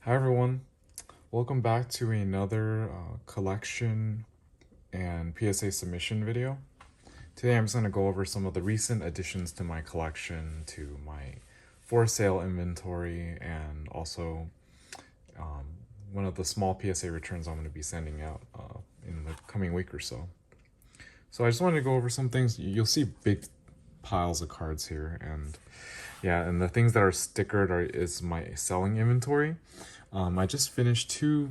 Hi everyone, welcome back to another collection and PSA submission video. Today I'm just going to go over some of the recent additions to my collection, to my for sale inventory, and also um, one of the small PSA returns I'm going to be sending out in the coming week or so. So I just wanted to go over some things. You'll see big piles of cards here, and yeah, and the things that are stickered is my selling inventory. I just finished two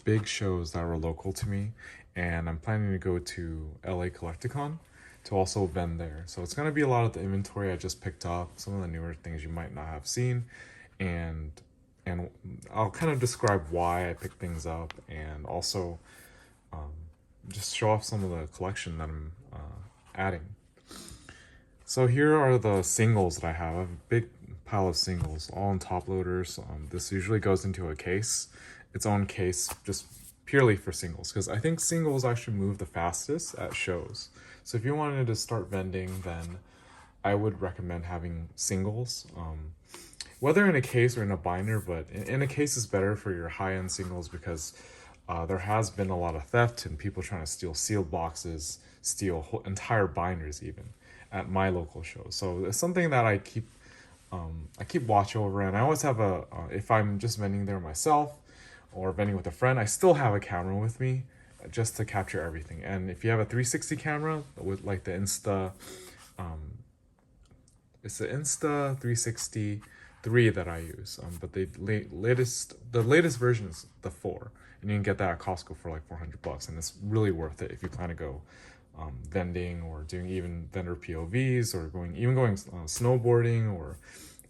big shows that were local to me, and I'm planning to go to LA Collectacon to also vend there. So it's going to be a lot of the inventory I just picked up, some of the newer things you might not have seen, and I'll kind of describe why I picked things up, and also just show off some of the collection that I'm adding. So here are the singles that I have. I have a big pile of singles, all in top loaders. This usually goes into a case, its own case, just purely for singles, because I think singles actually move the fastest at shows. So if you wanted to start vending, then I would recommend having singles, whether in a case or in a binder, but in a case is better for your high-end singles, because there has been a lot of theft and people trying to steal sealed boxes, steal entire binders even at my local shows. So it's something that I keep watch over, and I always have if I'm just vending there myself or vending with a friend, I still have a camera with me just to capture everything. And if you have a 360 camera with like the it's the Insta 360 that I use, but the latest version is the 4, and you can get that at Costco for like $400, and it's really worth it if you plan to go vending or doing even vendor POVs, or going snowboarding, or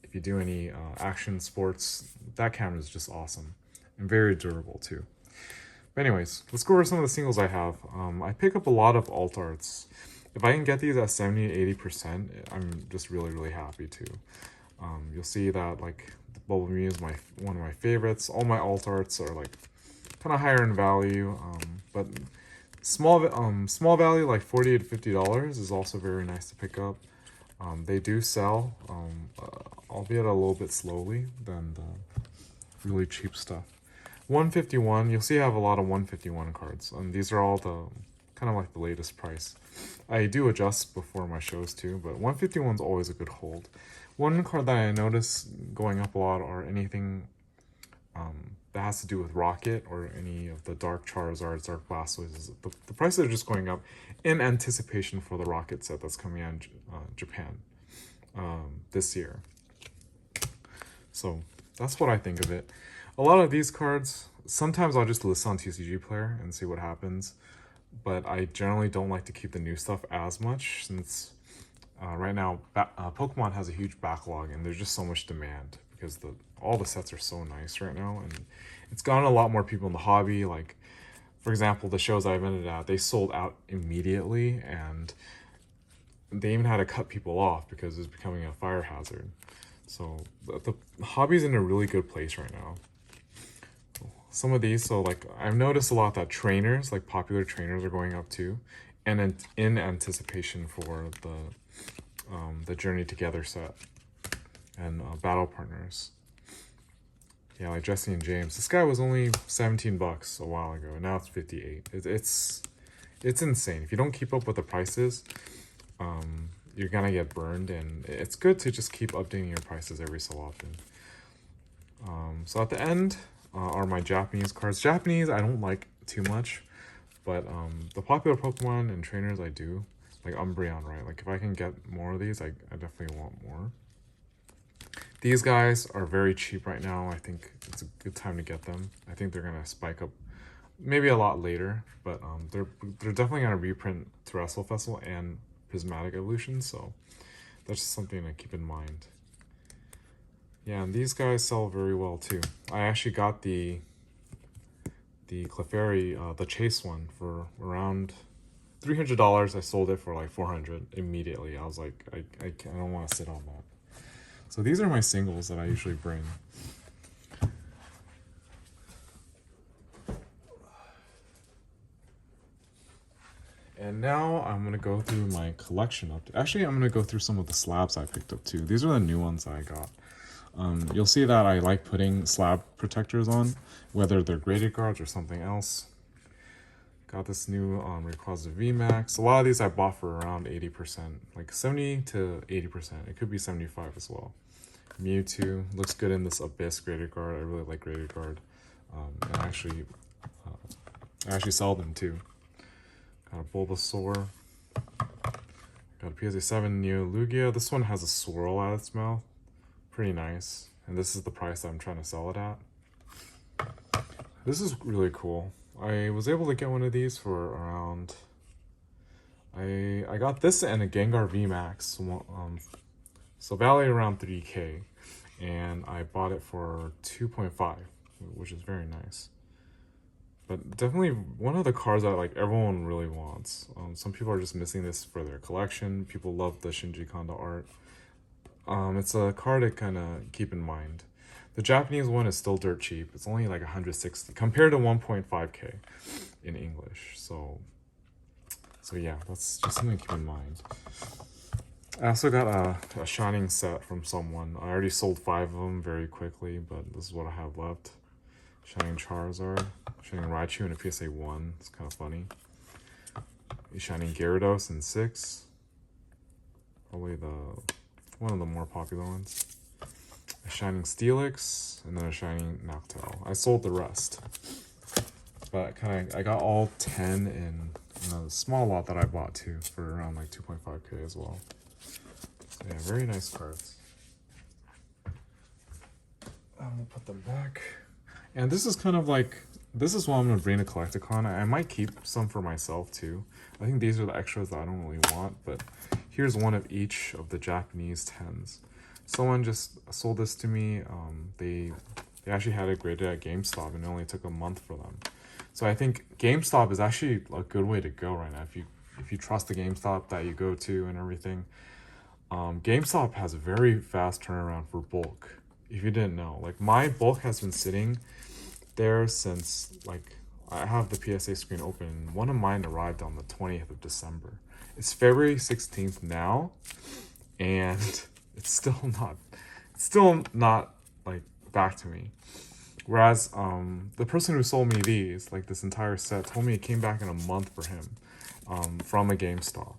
if you do any action sports. That camera is just awesome and very durable too. But anyways, let's go over some of the singles I have. I pick up a lot of alt arts. If I can get these at 70-80%, I'm just really happy too. You'll see that like the Bubble Me is one of my favorites. All my alt arts are like kind of higher in value, but small value like $40 to $50 is also very nice to pick up. They do sell, albeit a little bit slowly than the really cheap stuff. 151, you'll see I have a lot of 151 cards, and these are all the kind of like the latest price. I do adjust before my shows too, but 151 is always a good hold. One card that I notice going up a lot are anything that has to do with Rocket or any of the Dark Charizards, Dark Blastoises. The prices are just going up in anticipation for the Rocket set that's coming out in Japan this year. So that's what I think of it. A lot of these cards, sometimes I'll just list on TCG Player and see what happens, but I generally don't like to keep the new stuff as much, since right now Pokemon has a huge backlog and there's just so much demand, because all the sets are so nice right now, and it's gotten a lot more people in the hobby. Like, for example, the shows I've ended at, they sold out immediately, and they even had to cut people off because it's becoming a fire hazard. So the hobby's in a really good place right now. Some of these, so like I've noticed a lot that trainers, like popular trainers, are going up too, and in anticipation for the Journey Together set and battle partners. Yeah, like Jesse and James. This guy was only $17 a while ago, and now it's 58. It's insane. If you don't keep up with the prices, you're gonna get burned, and it's good to just keep updating your prices every so often. So at the end are my Japanese cards. Japanese I don't like too much, but the popular Pokemon and trainers I do. Like Umbreon, right? Like if I can get more of these, I definitely want more. These guys are very cheap right now. I think it's a good time to get them. I think they're gonna spike up maybe a lot later, but they're definitely gonna reprint Terrestrial Festival and Prismatic Evolution, so that's just something to keep in mind. Yeah, and these guys sell very well too. I actually got the Clefairy, the Chase one, for around $300. I sold it for like $400 immediately. I was like, I don't want to sit on that. So these are my singles that I usually bring. And now I'm going to go through my collection update. Actually, I'm going to go through some of the slabs I picked up too. These are the new ones I got. You'll see that I like putting slab protectors on, whether they're graded guards or something else. Got this new Rayquaza VMAX. A lot of these I bought for around 80%, like 70 to 80%. It could be 75 as well. Mewtwo looks good in this Abyss graded guard. I really like graded guard. And I actually sell them too. Got a Bulbasaur. Got a PSA 7 Neo Lugia. This one has a swirl at its mouth. Pretty nice. And this is the price that I'm trying to sell it at. This is really cool. I was able to get one of these for around... I got this and a Gengar VMAX. So valued around 3K. And I bought it for 2.5, which is very nice. But definitely one of the cards that like everyone really wants. Some people are just missing this for their collection. People love the Shinji Kanda art. It's a card to kind of keep in mind. The Japanese one is still dirt cheap. It's only like 160 compared to 1.5K in English. So yeah, that's just something to keep in mind. I also got a Shining set from someone. I already sold 5 of them very quickly, but this is what I have left. Shining Charizard, Shining Raichu in a PSA 1. It's kind of funny. A Shining Gyarados in 6. Probably one of the more popular ones. A Shining Steelix, and then a Shining Noctowl. I sold the rest. But I got all 10 in a small lot that I bought too for around like 2.5K as well. So yeah, very nice cards. I'm gonna put them back. And this is kind of like, this is what I'm going to bring to Collectacon. I might keep some for myself too. I think these are the extras that I don't really want, but here's one of each of the Japanese 10s. Someone just sold this to me. They actually had it graded at GameStop and it only took a month for them. So I think GameStop is actually a good way to go right now. If you trust the GameStop that you go to and everything. GameStop has a very fast turnaround for bulk. If you didn't know, like my bulk has been sitting there since, like, I have the PSA screen open. One of mine arrived on the 20th of December. It's February 16th now, and it's still not like back to me. Whereas the person who sold me these, like this entire set, told me it came back in a month for him from a GameStop.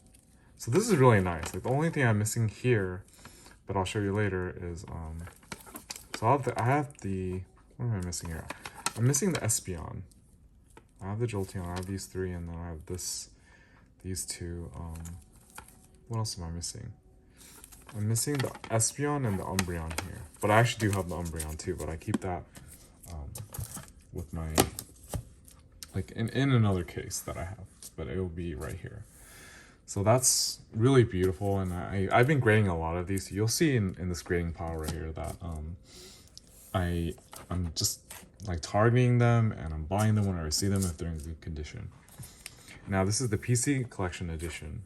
So this is really nice. Like the only thing I'm missing here, but I'll show you later, is so I have the what am I missing here? I'm missing the Espeon. I have the Jolteon, I have these 3, and then I have these 2. What else am I missing? I'm missing the Espeon and the Umbreon here. But I actually do have the Umbreon too, but I keep that with my, like in another case that I have, but it will be right here. So that's really beautiful, and I've been grading a lot of these. You'll see in this grading pile right here that I'm just like targeting them, and I'm buying them when I see them if they're in good condition. Now this is the PC Collection Edition.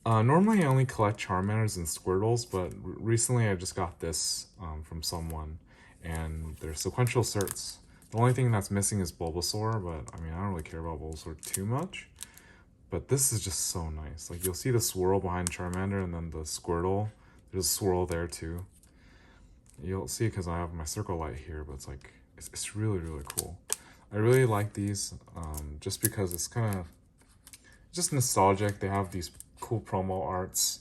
Normally I only collect Charmanders and Squirtles, but recently I just got this from someone, and they're sequential certs. The only thing that's missing is Bulbasaur, but I mean I don't really care about Bulbasaur too much. But this is just so nice. Like you'll see the swirl behind Charmander, and then the Squirtle. There's a swirl there too. You'll see because I have my circle light here, but it's really, really cool. I really like these just because it's kind of just nostalgic. They have these cool promo arts.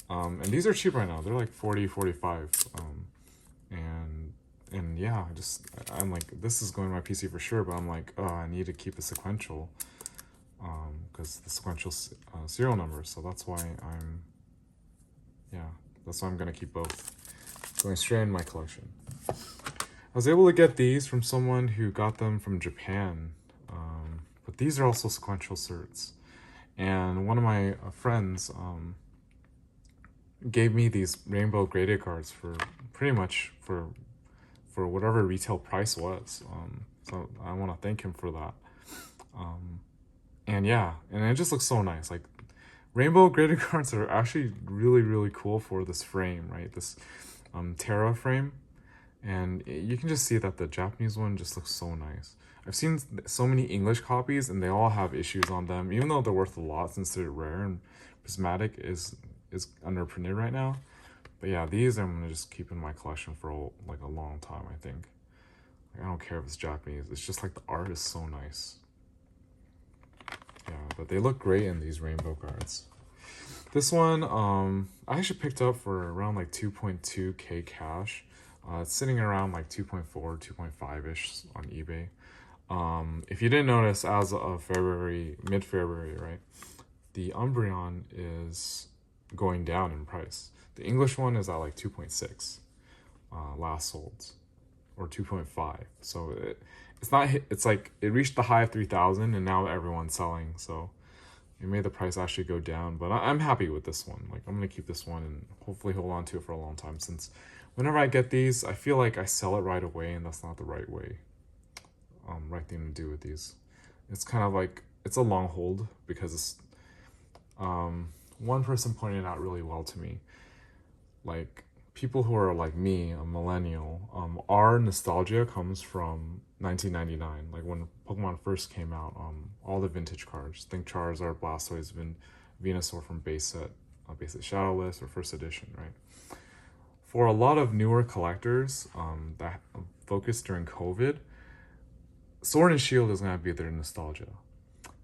And these are cheap right now. They're like 40, 45. And yeah, I'm like, this is going to my PC for sure, but I'm like, oh, I need to keep a sequential because the sequential serial number. So that's why that's why I'm going to keep both. Going straight in my collection. I was able to get these from someone who got them from Japan, but these are also sequential certs. And one of my friends gave me these rainbow graded cards for pretty much for whatever retail price was. So I want to thank him for that. And yeah, and it just looks so nice. Like rainbow graded cards are actually really, really cool for this frame, right? This Terra frame, and you can just see that the Japanese one just looks so nice. I've seen so many English copies and they all have issues on them, even though they're worth a lot since they're rare and prismatic is underprinted right now. But yeah, these I'm gonna just keep in my collection for like a long time, I think. Like, I don't care if it's Japanese. It's just like the art is so nice. Yeah, but they look great in these rainbow cards. This one, I actually picked up for around like 2.2K cash. It's sitting around like 2.4, 2.5-ish on eBay. If you didn't notice, as of February, mid-February, right, the Umbreon is going down in price. The English one is at like 2.6 last sold, or 2.5. So it's not hit, it's like it reached the high of 3,000 and now everyone's selling. So it made the price actually go down. But I'm happy with this one. Like, I'm gonna keep this one and hopefully hold on to it for a long time, since whenever I get these, I feel like I sell it right away, and that's not the right way. Right thing to do with these. It's kind of like, it's a long hold, because it's, one person pointed out really well to me, like, people who are like me, a millennial, our nostalgia comes from 1999, like when Pokemon first came out. All the vintage cards, think Charizard, Blastoise, Venusaur from base set Shadowless or first edition, right? For a lot of newer collectors that focused during COVID, Sword and Shield is gonna be their nostalgia,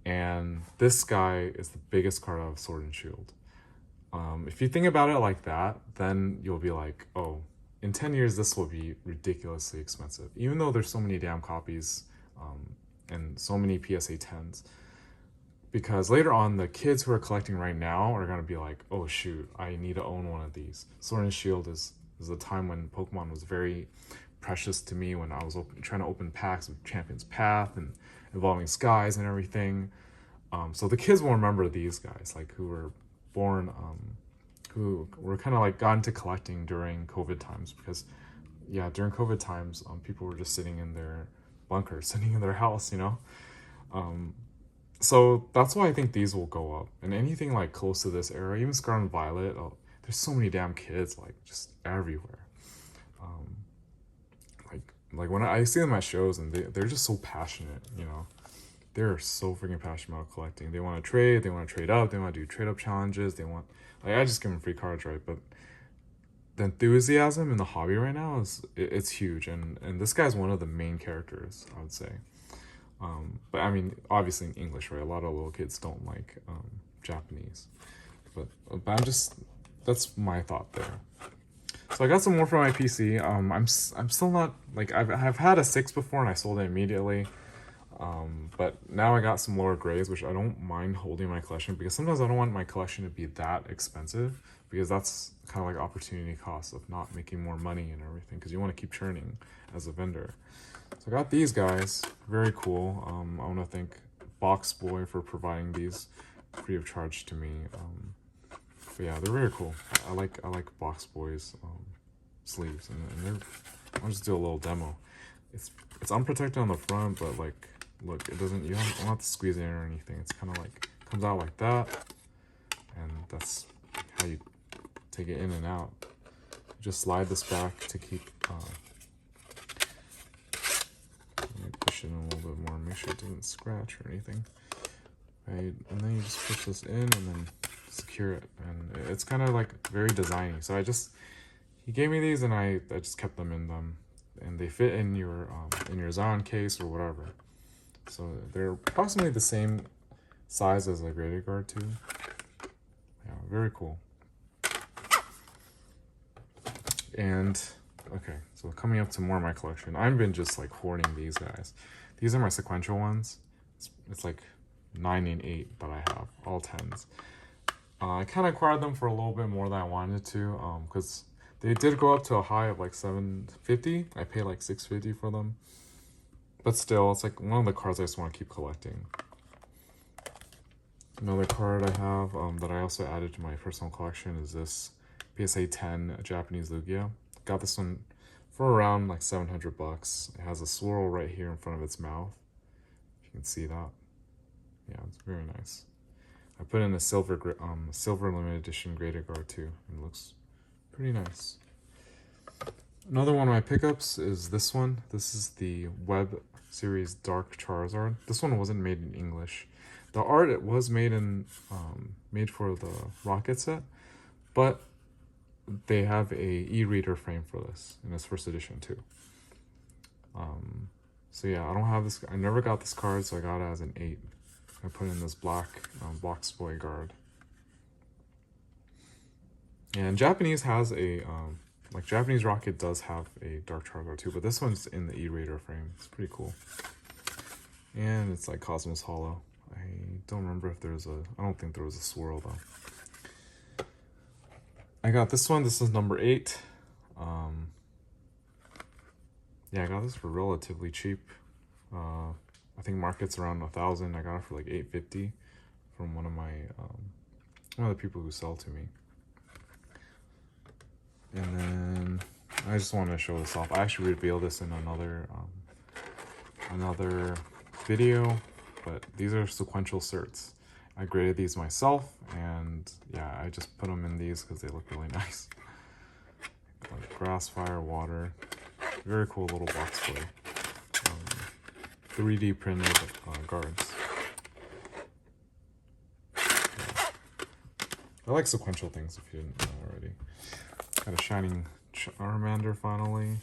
and this guy is the biggest card out of Sword and Shield. If you think about it like that, then you'll be like, oh, in 10 years, this will be ridiculously expensive. Even though there's so many damn copies and so many PSA 10s. Because later on, the kids who are collecting right now are going to be like, oh, shoot, I need to own one of these. Sword and Shield is a time when Pokemon was very precious to me, when I was trying to open packs of Champion's Path and Evolving Skies and everything. So the kids will remember these guys, like, who were born, who were kind of like got into collecting during COVID times, because yeah, during COVID times, people were just sitting in their bunkers, sitting in their house, you know. So that's why I think these will go up, and anything like close to this era, even Scarlet and Violet. Oh, there's so many damn kids like just everywhere. Like when I see them at shows, and they're just so passionate, you know. They're so freaking passionate about collecting. They want to trade. They want to trade up. They want to do trade up challenges. They want, like, I just give them free cards, right? But the enthusiasm in the hobby right now it's huge, and this guy's one of the main characters, I would say. But I mean, obviously in English, right? A lot of little kids don't like Japanese, but that's my thought there. So I got some more for my PC. I'm still not, like, I've had a 6 before and I sold it immediately. But now I got some lower grades, which I don't mind holding in my collection, because sometimes I don't want my collection to be that expensive, because that's kind of like opportunity cost of not making more money and everything, because you want to keep churning as a vendor. So I got these guys, very cool. I want to thank Box Boy for providing these free of charge to me. But yeah, they're very cool. I like Box Boy's sleeves, and they're. I'll just do a little demo. It's unprotected on the front, but like, look, it doesn't. You don't have to squeeze it in or anything. It's kind of like comes out like that, and that's how you take it in and out. You just slide this back to keep. Let me push it in a little bit more, make sure it doesn't scratch or anything. Right, and then you just push this in and then secure it, and it's kind of like very designy. So he gave me these, and I just kept them in them, and they fit in your Zion case or whatever. So they're approximately the same size as a graded guard too. Yeah, very cool. And okay, so coming up to more of my collection, I've been just like hoarding these guys. These are my sequential ones. It's like 9 and 8 that I have, all 10s. I kind of acquired them for a little bit more than I wanted to, because they did go up to a high of like $750. I paid like $650 for them, but still, it's like one of the cards I just want to keep collecting. Another card I have that I also added to my personal collection is this PSA 10 Japanese Lugia. Got this one for around like $700. It has a swirl right here in front of its mouth. If you can see that. Yeah, it's very nice. I put in a silver limited edition graded guard too, and it looks pretty nice. Another one of my pickups is this one. This is the Web Series Dark Charizard. This one wasn't made in English. The art, it was made for the Rocket set, but they have a e-reader frame for this in this first edition too. So yeah, I don't have this. I never got this card, so I got it as an 8. I put in this black box boy guard. And Japanese has a like Japanese Rocket does have a Dark Charizard too, but this one's in the E-Raider frame. It's pretty cool. And it's like Cosmos Hollow. I don't remember if there's a. I don't think there was a swirl though. I got this one. This is number 8. Yeah, I got this for relatively cheap. I think market's around 1,000. I got it for like 850 from one of the people who sell to me. And then I just wanted to show this off. I actually revealed this in another video, but these are sequential certs. I graded these myself, and yeah, I just put them in these because they look really nice. Like grass, fire, water. Very cool little box play. 3D printed guards. Yeah. I like sequential things if you didn't know already. Got a Shining Charmander finally.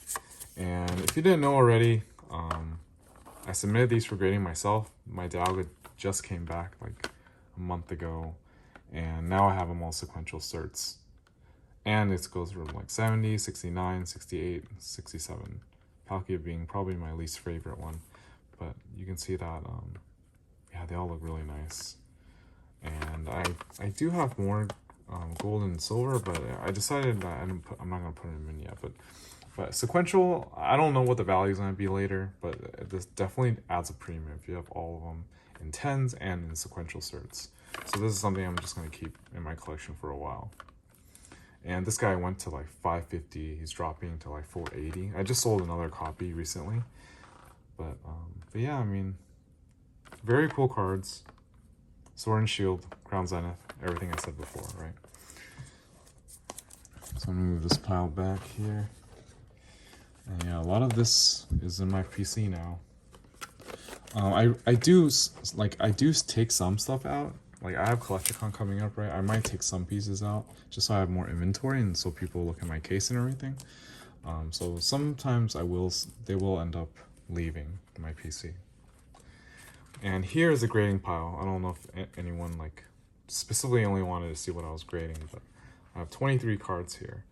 And if you didn't know already, I submitted these for grading myself. My Dialga just came back like a month ago, and now I have them all sequential certs. And it goes from like 70, 69, 68, 67. Palkia being probably my least favorite one. But you can see that, yeah, they all look really nice. And I do have more gold and silver, but I decided that I'm not going to put them in yet. But sequential, I don't know what the value is going to be later, but this definitely adds a premium if you have all of them in 10s and in sequential certs. So this is something I'm just going to keep in my collection for a while. And this guy went to like 550. He's dropping to like 480. I just sold another copy recently. But yeah, I mean, very cool cards. Sword and Shield, Crown Zenith, everything I said before, right? So I'm gonna move this pile back here. And yeah, a lot of this is in my PC now. I do take some stuff out. Like I have Collectacon coming up, right? I might take some pieces out just so I have more inventory and so people look at my case and everything. So sometimes they will end up leaving my PC. And here is a grading pile. I don't know if anyone like specifically only wanted to see what I was grading, but I have 23 cards here.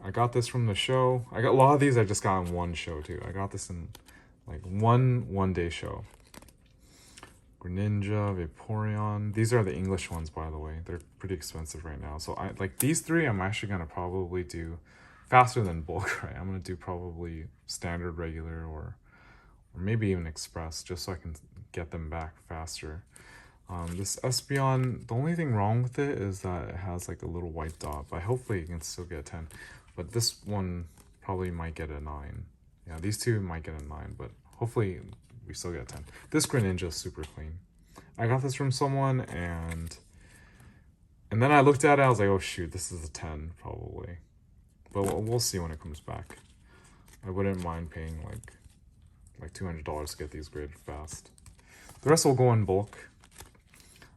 I got this from the show. I got a lot of these I just got in one show too. I got this in like one day show. Greninja, Vaporeon. These are the English ones, by the way. They're pretty expensive right now. So I like these 3 I'm actually gonna probably do faster than bulk, right? I'm gonna do probably standard, regular, or maybe even express, just so I can get them back faster. This Espeon, the only thing wrong with it is that it has like a little white dot, but hopefully you can still get a 10. But this one probably might get a 9. Yeah, these 2 might get a 9, but hopefully we still get a 10. This Greninja is super clean. I got this from someone, and then I looked at it, I was like, oh shoot, this is a 10 probably. But we'll see when it comes back. I wouldn't mind paying like $200 to get these graded fast. The rest will go in bulk.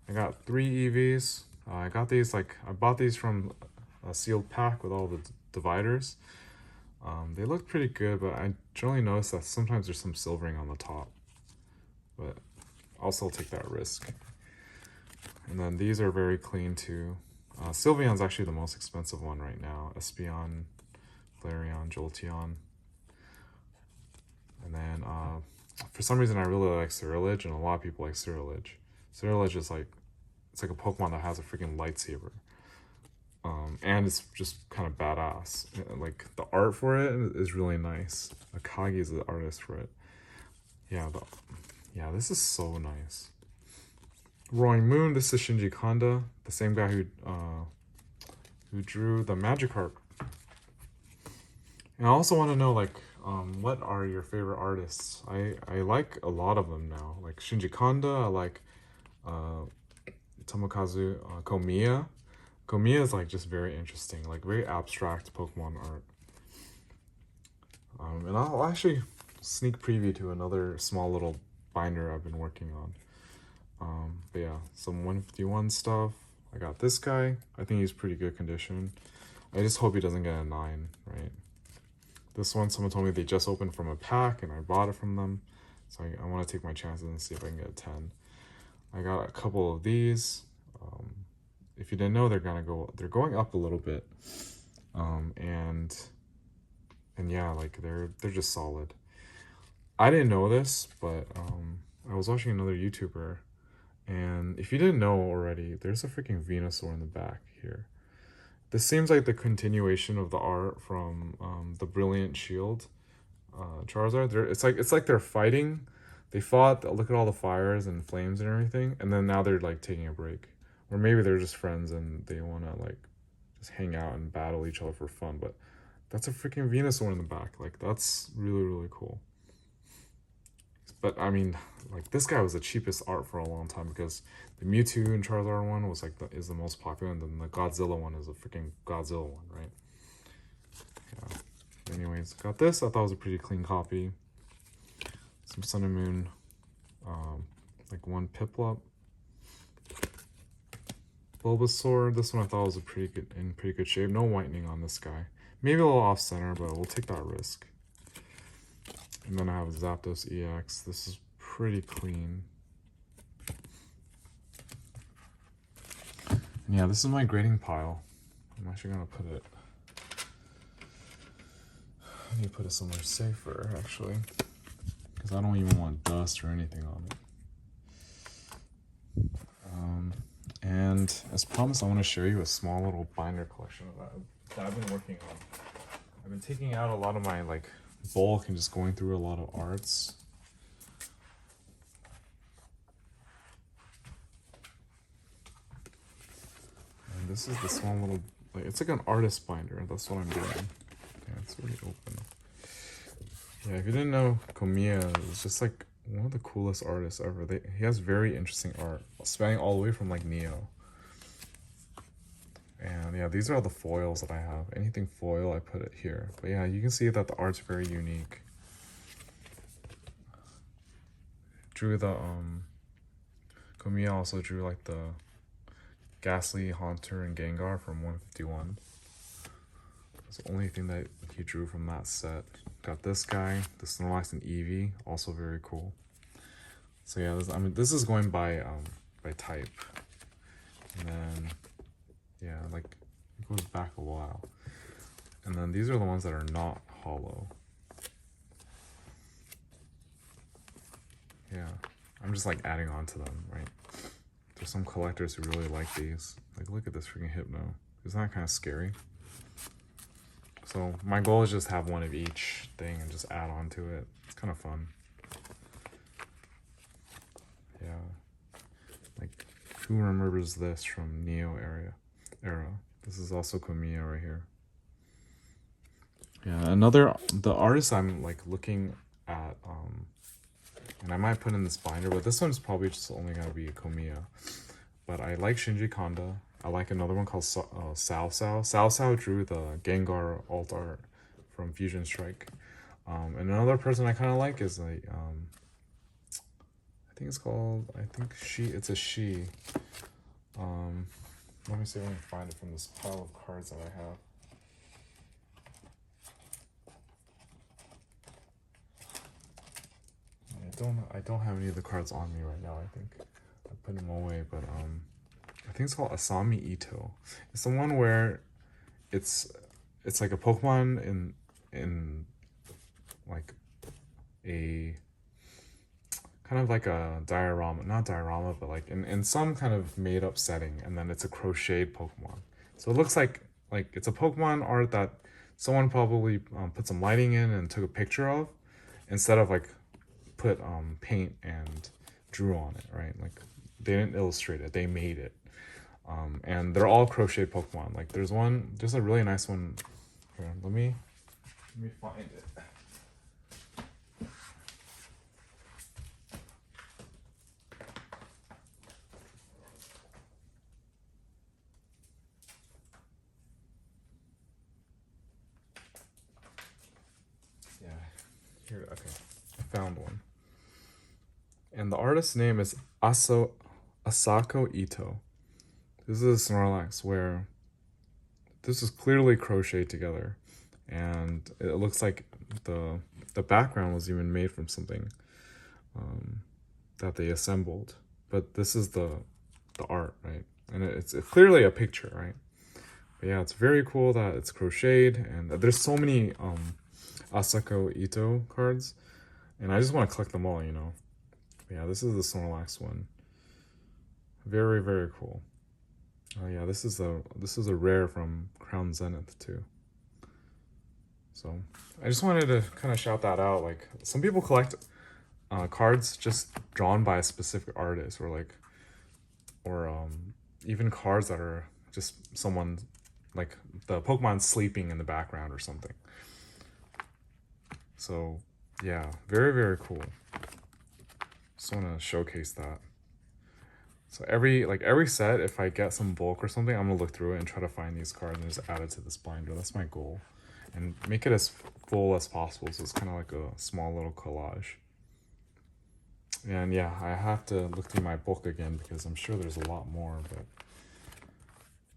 I got 3 EVs. I got these I bought these from a sealed pack with all the dividers. They look pretty good, but I generally notice that sometimes there's some silvering on the top. But I'll still take that risk. And then these are very clean too. Sylveon's actually the most expensive one right now. Espeon, Flareon, Jolteon. And then for some reason I really like Ceruledge, and a lot of people like Ceruledge. Ceruledge is it's like a Pokemon that has a freaking lightsaber. And it's just kind of badass. Like the art for it is really nice. Akagi is the artist for it. Yeah, this is so nice. Roaring Moon, this is Shinji Kanda, the same guy who drew the Magikarp. And I also want to know what are your favorite artists? I like a lot of them now. Like Shinji Kanda, I like Tomokazu Komiya. Komiya is just very interesting, very abstract Pokemon art. And I'll actually sneak preview to another small little binder I've been working on. But yeah, some 151 stuff. I got this guy. I think he's pretty good condition. I just hope he doesn't get a 9, right? This one, someone told me they just opened from a pack and I bought it from them. So I want to take my chances and see if I can get a 10. I got a couple of these. If you didn't know, they're going up a little bit. And yeah, like they're just solid. I didn't know this, but I was watching another YouTuber, and if you didn't know already, there's a freaking Venusaur in the back here. This seems like the continuation of the art from the Brilliant Shield Charizard. It's like they're fighting. They fought. Look at all the fires and flames and everything, and then now they're like taking a break, or maybe they're just friends and they want to like just hang out and battle each other for fun. But that's a freaking Venusaur in the back. Like that's really cool. But I mean, like this guy was the cheapest art for a long time because the Mewtwo and Charizard one was like is the most popular, and then the Godzilla one is a freaking Godzilla one, right? Yeah. Anyways, got this. I thought it was a pretty clean copy. Some Sun and Moon, like one Piplup. Bulbasaur. This one I thought was in pretty good shape. No whitening on this guy. Maybe a little off center, but we'll take that risk. And then I have Zapdos EX. This is pretty clean. And yeah, this is my grading pile. I'm actually gonna put it. I need to put it somewhere safer, actually, because I don't even want dust or anything on it. And as promised, I want to show you a small little binder collection that I've been working on. I've been taking out a lot of my like bulk and just going through a lot of arts. And this is the small little, like it's like an artist binder. That's what I'm doing. Yeah, it's already open. Yeah, if you didn't know, Komiya is just like one of the coolest artists ever. He has very interesting art, spanning all the way from like Neo. And yeah, these are all the foils that I have. Anything foil, I put it here. But yeah, you can see that the art's very unique. Drew the Komiya also drew like the Ghastly, Haunter, and Gengar from 151. That's the only thing that he drew from that set. Got this guy, the Snorlax and Eevee, also very cool. So yeah, this is going by type, and then yeah, like it goes back a while. And then these are the ones that are not hollow. Yeah, I'm just like adding on to them, right? There's some collectors who really like these. Like, look at this freaking Hypno. Isn't that kind of scary? So my goal is just have one of each thing and just add on to it. It's kind of fun. Yeah. Like, who remembers this from Neo era? This is also Komiya right here. Yeah, the artist I'm like looking at, and I might put in this binder, but this one's probably just only gonna be a Komiya. But I like Shinji Kanda. I like another one called Sao Sao. Sao Sao drew the Gengar alt art from Fusion Strike. And another person I kind of like is like, I think it's called, it's a she. Let me see if I can find it from this pile of cards that I have. I don't have any of the cards on me right now. I think I put them away, but I think it's called Asami Ito. It's the one where it's like a Pokemon in like a kind of like a diorama, not diorama, but like in some kind of made up setting, and then it's a crocheted Pokemon. So it looks like it's a Pokemon art that someone probably put some lighting in and took a picture of, instead of like put paint and drew on it, right? Like they didn't illustrate it, they made it. And they're all crochet Pokemon. Like there's a really nice one here. Let me find it. Yeah, here, okay, I found one. And the artist's name is Asako Ito. This is a Snorlax where this is clearly crocheted together, and it looks like the background was even made from something that they assembled. But this is the art, right? And it's clearly a picture, right? But yeah, it's very cool that it's crocheted, and there's so many Asako Ito cards, and I just want to collect them all, you know. But yeah, this is the Snorlax one. Very, very cool. Oh yeah, this is a rare from Crown Zenith too. So I just wanted to kind of shout that out. Like, some people collect cards just drawn by a specific artist, or even cards that are just someone, like the Pokemon sleeping in the background or something. So yeah, very, very cool. Just want to showcase that. So every set, if I get some bulk or something, I'm gonna look through it and try to find these cards and just add it to this binder. That's my goal, and make it as full as possible. So it's kind of like a small little collage. And yeah, I have to look through my bulk again because I'm sure there's a lot more. But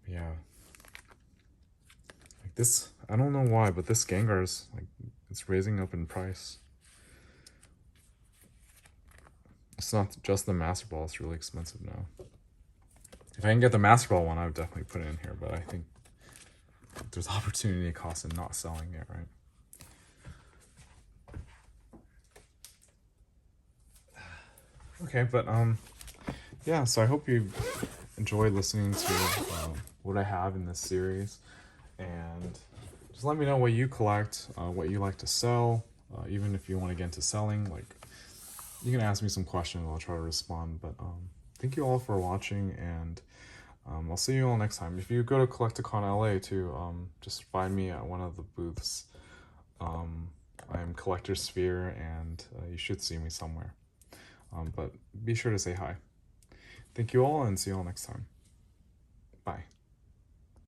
yeah, like this, I don't know why, but this Gengar's like, it's raising up in price. It's not just the Master Ball, it's really expensive now. If I can get the Master Ball one, I would definitely put it in here, but I think there's opportunity cost in not selling it, right? Okay, but yeah, so I hope you enjoyed listening to what I have in this series, and just let me know what you collect, what you like to sell, even if you want to get into selling. Like, you can ask me some questions, I'll try to respond. But thank you all for watching, and I'll see you all next time. If you go to Collectacon LA too, just find me at one of the booths. I'm Collector Sphere, and you should see me somewhere. But be sure to say hi. Thank you all, and see you all next time. Bye.